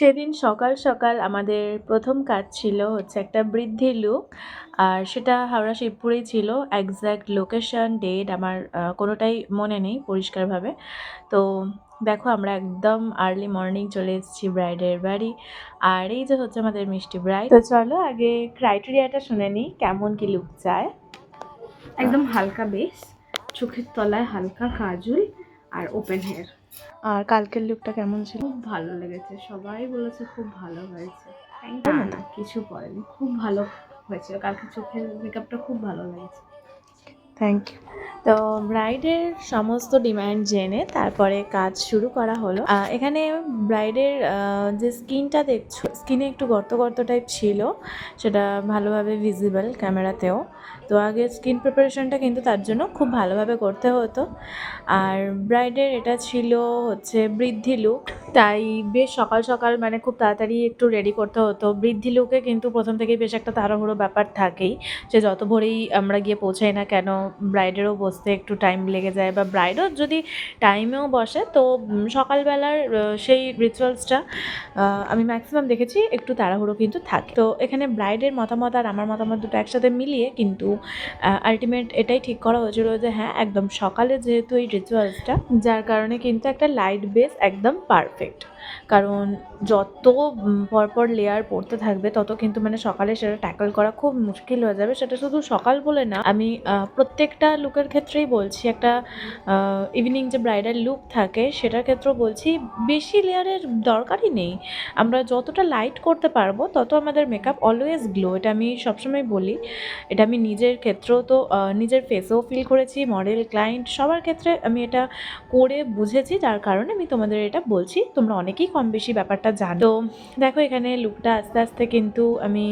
সেদিন সকাল সকাল আমাদের প্রথম কাজ ছিল হচ্ছে একটা বৃদ্ধি লুক। আর সেটা হাওড়া শিবপুরেই ছিল। এক্স্যাক্ট লোকেশন, ডেট আমার কোনোটাই মনে নেই পরিষ্কারভাবে। তো দেখো আমরা একদম আর্লি মর্নিং চলে এসেছি ব্রাইডের বাড়ি। আর এই যে হচ্ছে আমাদের মিষ্টি ব্রাইড। তো চলো আগে ক্রাইটেরিয়াটা শুনে নিই কেমন কি লুক চায়। একদম হালকা বেস, চোখের তলায় হালকা কাজল আর ওপেন হেয়ার। আর কালকের লুকটা কেমন ছিল? খুব ভালো লেগেছে, সবাই বলেছে খুব ভালো হয়েছে। না না কিছু বলেনি, খুব ভালো হয়েছে। কালকে চোখের মেকআপটা খুব ভালো লেগেছে। Thank you. তো ব্রাইডের সমস্ত ডিমান্ড জেনে তারপরে কাজ শুরু করা হলো। এখানে ব্রাইডের যে স্কিনটা দেখছো, স্কিনে একটু গর্ত গর্ত টাইপ ছিল, সেটা ভালোভাবে ভিজিবল ক্যামেরাতেও। তো আগে স্কিন প্রিপারেশনটা কিন্তু তার জন্য খুব ভালোভাবে করতে হতো। আর ব্রাইডের এটা ছিল হচ্ছে বৃদ্ধি লুক, তাই বেশ সকাল সকাল মানে খুব তাড়াতাড়ি একটু রেডি করতে হতো। বৃদ্ধি লুকে কিন্তু প্রথম থেকেই বেশ একটা তাড়াহুড়ো ব্যাপার থাকেই, যে যত ভোরেই আমরা গিয়ে পৌঁছাই না কেন ব্রাইডেরও বসতে একটু টাইম লেগে যায়, বা ব্রাইডও যদি টাইমেও বসে তো সকালবেলার সেই রিচুয়ালসটা আমি ম্যাক্সিমাম দেখেছি একটু তাড়াহুড়ো কিন্তু থাকে। তো এখানে ব্রাইডের মতামত আর আমার মতামত দুটো একসাথে মিলিয়ে কিন্তু আলটিমেট এটাই ঠিক করা হয়েছিল যে হ্যাঁ একদম সকালে যেহেতু এই রিচুয়ালসটা, যার কারণে কিন্তু একটা লাইট বেস একদম পারফেক্ট। কারণ যত পরপর লেয়ার পড়তে থাকবে তত কিন্তু মানে সকালে সেটা ট্যাকল করা খুব মুশকিল হয়ে যাবে। সেটা শুধু সকাল বলে না, আমি প্রত্যেকটা লুকের ক্ষেত্রেই বলছি, একটা ইভিনিং যে ব্রাইডাল লুক থাকে সেটার ক্ষেত্রেও বলছি বেশি লেয়ারের দরকারই নেই। আমরা যতটা লাইট করতে পারবো তত আমাদের মেকআপ অলওয়েজ গ্লো। এটা আমি সবসময় বলি, এটা আমি নিজের ক্ষেত্রেও তো নিজের ফেসেও ফিল করেছি, মডেল ক্লায়েন্ট সবার ক্ষেত্রে আমি এটা করে বুঝেছি, যার কারণে আমি তোমাদের এটা বলছি। তোমরা অনেকেই কম বেশি ব্যাপারটা জানো। তো দেখো এখানে লুকটা আস্তে আস্তে কিন্তু আমি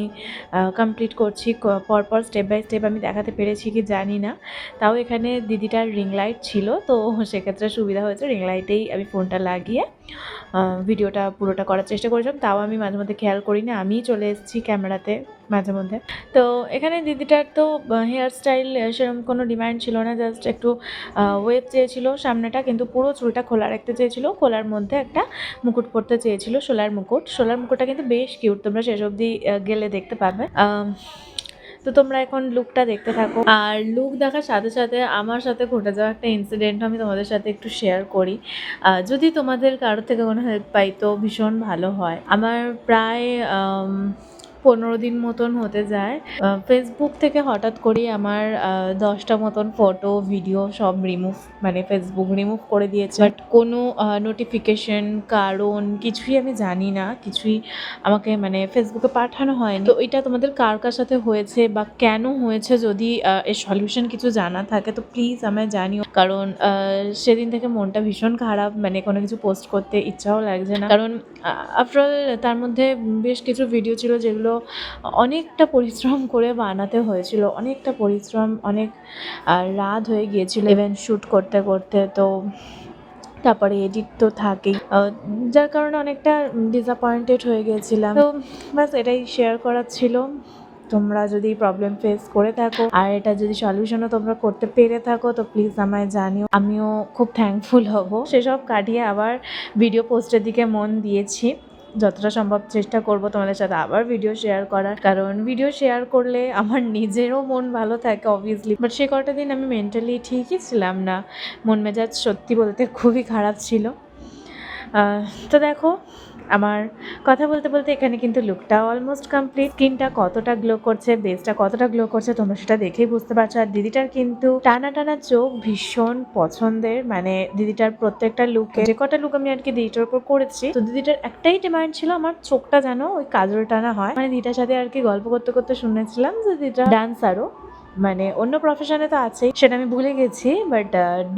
কমপ্লিট করছি, পরপর স্টেপ বাই স্টেপ আমি দেখাতে পেরেছি কি জানি না। তাও এখানে দিদিটার রিং লাইট ছিল, তো সেক্ষেত্রে সুবিধা হয়েছে, রিং লাইটেই আমি ফোনটা লাগিয়ে ভিডিওটা পুরোটা করার চেষ্টা করেছিলাম। তাও আমি মাঝে মধ্যে খেয়াল করি না, আমিই চলে এসেছি ক্যামেরাতে মাঝে মধ্যে। তো এখানে দিদিটার তো হেয়ার স্টাইল সেরকম কোনো ডিমান্ড ছিল না, জাস্ট একটু ওয়েভ চেয়েছিল সামনেটা, কিন্তু পুরো চুলটা খোলা রাখতে চেয়েছিল, খোলার মধ্যে একটা মুকুট পরতে চেয়েছিল, সোলার মুকুট। সোলার মুকুটটা কিন্তু বেশ কিউট, তোমরা শেষ অবধি গেলে দেখতে পাবে। তো তোমরা এখন লুকটা দেখতে থাকো। আর লুক দেখার সাথে সাথে আমার সাথে ঘটে যাওয়া একটা ইনসিডেন্ট আমি তোমাদের সাথে একটু শেয়ার করি। যদি তোমাদের কারোর থেকে কোনো হেল্প পাই তো ভীষণ ভালো হয়। আমার প্রায় 15 দিন মতন হতে যায়, ফেসবুক থেকে হঠাৎ করেই আমার 10টা মতন ফটো ভিডিও সব ফেসবুক রিমুভ করে দিয়েছে। বাট কোনো নোটিফিকেশন কারণ কিছুই আমি জানি না, কিছুই আমাকে মানে ফেসবুকে পাঠানো হয়নি। তো এটা তোমাদের কার কার সাথে হয়েছে বা কেন হয়েছে, যদি এর সলিউশন কিছু জানা থাকে তো প্লিজ আমায় জানিও। কারণ সেদিন থেকে মনটা ভীষণ খারাপ, মানে কোনো কিছু পোস্ট করতে ইচ্ছাও লাগছে না। কারণ আফটারঅল তার মধ্যে বেশ কিছু ভিডিও ছিল যেগুলো অনেকটা পরিশ্রম করে বানাতে হয়েছিল, অনেকটা পরিশ্রম, অনেক রাত হয়ে গিয়েছিল ইভেন শ্যুট করতে করতে। তো তারপরে এডিট তো থাকেই, যার কারণে অনেকটা ডিসঅ্যাপয়েন্টেড হয়ে গিয়েছিলাম। তো ব্যাস এটাই শেয়ার করার ছিল। তোমরা যদি প্রবলেম ফেস করে থাকো আর এটা যদি সলিউশনও তোমরা করতে পেরে থাকো তো প্লিজ আমায় জানিও, আমিও খুব থ্যাঙ্কফুল হব। সেসব কাটিয়ে আবার ভিডিও পোস্টের দিকে মন দিয়েছি, যতটা সম্ভব চেষ্টা করব তোমাদের সাথে আবার ভিডিও শেয়ার করার। কারণ ভিডিও শেয়ার করলে আমার নিজেরও মন ভালো থাকে অবভিয়াসলি, বাট সে কটা দিন আমি মেন্টালি ঠিকই ছিলাম না, মন মেজাজ সত্যি বলতে খুবই খারাপ ছিল। তো দেখো আমার কথা বলতে বলতে এখানে কিন্তু লুকটা অলমোস্ট কমপ্লিট। স্কিনটা কতটা গ্লো করছে, বেসটা কতটা গ্লো করছে তোমরা সেটা দেখেই বুঝতে পারছো। আর দিদিটার কিন্তু টানা টানা চোখ ভীষণ পছন্দের, মানে দিদিটার প্রত্যেকটা লুকে, যে কটা লুক আমি আর কি দিদিটার উপর করেছি, তো দিদিটার একটাই ডিমান্ড ছিল আমার চোখটা যেন ওই কাজল টানা হয়। মানে দিদিটার সাথে আর কি গল্প করতে করতে শুনেছিলাম যে দিদিটা ডান্সারও, মানে অন্য প্রফেশনে তো আছেই, সেটা আমি ভুলে গেছি, বাট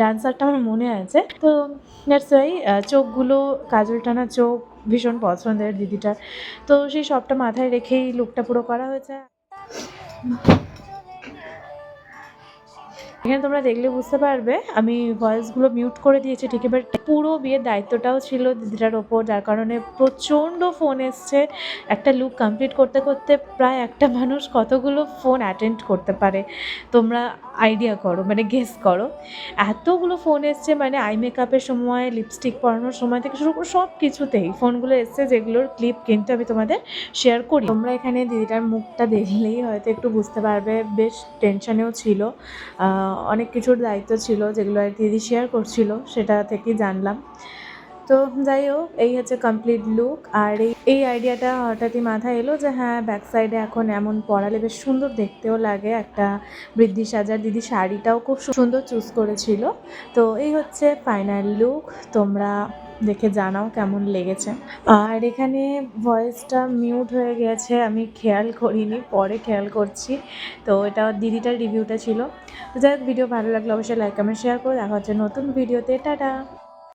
ডান্সারটা আমার মনে আছে। তো দ্যাটস ওয়াই চোখগুলো কাজল টানা চোখ ভীষণ পছন্দের দিদিটার। তো সেই সবটা মাথায় রেখেই লুকটা পুরো করা হয়েছে। এখানে তোমরা দেখলে বুঝতে পারবে আমি ভয়েসগুলো মিউট করে দিয়েছি ঠিক, এবার পুরো বিয়ের দায়িত্বটাও ছিল দিদিটার ওপর, যার কারণে প্রচণ্ড ফোন এসছে। একটা লুক কমপ্লিট করতে করতে প্রায় একটা মানুষ কতগুলো ফোন অ্যাটেন্ড করতে পারে তোমরা আইডিয়া করো, মানে গেস করো। এতগুলো ফোন এসছে, মানে আই মেকআপের সময়, লিপস্টিক পরানোর সময় থেকে শুরু করে সব কিছুতেই ফোনগুলো এসছে, যেগুলোর ক্লিপ কিন্তু আমি তোমাদের শেয়ার করি। তোমরা এখানে দিদিটার মুখটা দেখলেই হয়তো একটু বুঝতে পারবে, বেশ টেনশনেও ছিল, অনেক কিছুর দায়িত্ব ছিল যেগুলো আর দিদি শেয়ার করছিল, সেটা থেকেই জানলাম। তো যাই হোক, এই হচ্ছে কমপ্লিট লুক। আর এই আইডিয়াটা হঠাৎই মাথায় এলো যে হ্যাঁ, ব্যাক সাইডে এখন এমন পরালে বেশ সুন্দর দেখতেও লাগে, একটা বৃদ্ধি সাজার। দিদি শাড়িটাও খুব সুন্দর চুজ করেছিল। তো এই হচ্ছে ফাইনাল লুক, তোমরা দেখে জানাও কেমন লেগেছে। আর এখানে ভয়েসটা মিউট হয়ে গেছে, আমি খেয়াল করিনি, পরে খেয়াল করছি। তো এটা দিদিটার রিভিউটা ছিল। তো যাই হোক, ভিডিও ভালো লাগলে অবশ্যই লাইক কমেন্ট শেয়ার করে দেখা হচ্ছে নতুন ভিডিওতে। টাটা।